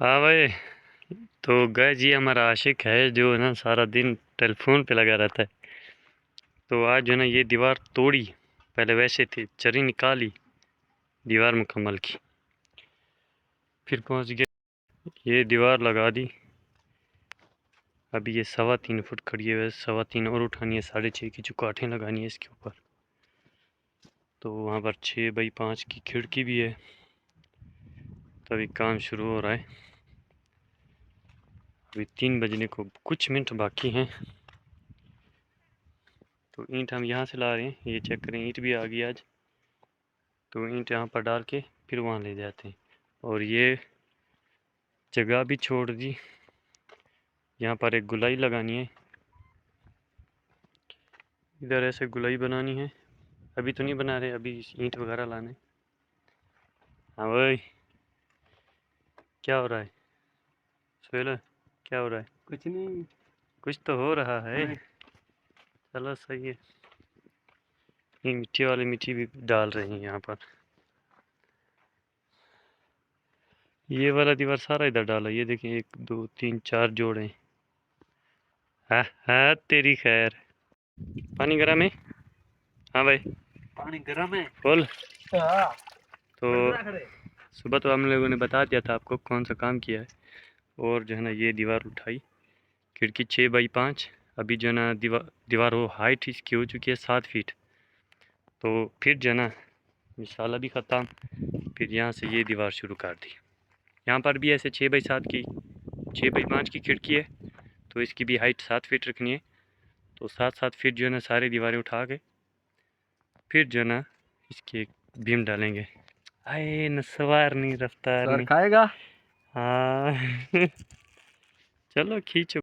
हाँ भाई। तो गैस ये हमारा आशिक है जो है ना सारा दिन टेलीफोन पे लगा रहता है। तो आज जो है ना ये दीवार तोड़ी, पहले वैसे थी, चरी निकाली, दीवार मुकम्मल की, फिर पहुंच गए ये दीवार लगा दी। अभी ये 3.25 फुट खड़ी है, वैसे 3.25 और उठानी है, 6.5 की चुकाठें लगानी है इसके ऊपर। तो वहाँ पर 6x5 की खिड़की भी है। तभी काम शुरू हो रहा है। अभी 3 बजने को कुछ मिनट बाकी हैं। तो ईंट हम यहाँ से ला रहे हैं, ये चेक करें, ईंट भी आ गई आज। तो ईंट यहाँ पर डाल के फिर वहाँ ले जाते हैं। और ये जगह भी छोड़ दी, यहाँ पर एक गुलाई लगानी है, इधर ऐसे गुलाई बनानी है। अभी तो नहीं बना रहे, अभी ईंट वगैरह लाने। हाँ भाई, क्या हो रहा है सोहेल? क्या हो रहा है? कुछ नहीं। कुछ तो हो रहा है। चलो सही है। ये मिट्टी वाली मिट्टी भी डाल रहे हैं यहाँ पर। ये वाला दीवार सारा इधर डाला, ये देखिए 1 2 3 4 जोड़े। हाँ हाँ, तेरी खैर। पानी गर्म है? हाँ भाई, पानी गर्म है। बोल। हाँ। तो सुबह तो हम लोगों ने बता दिया था आपको कौन सा काम किया है। और जो है ना ये दीवार उठाई, खिड़की 6x5। अभी जो है ना दीवार वो हाइट इसकी हो चुकी है 7 फीट। तो फिर जो है ना मिसाला भी ख़त्म, फिर यहाँ से ये दीवार शुरू कर दी। यहाँ पर भी ऐसे 6x7 की 6x5 की खिड़की है। तो इसकी भी हाइट 7 फीट रखनी है। तो 7-7 फीट जो है ना सारी दीवारें उठा के फिर जो है ना इसके बीम डालेंगे। आए न सवार नहीं, रफ्तार सर नहीं। खाएगा। हाँ चलो खींचो।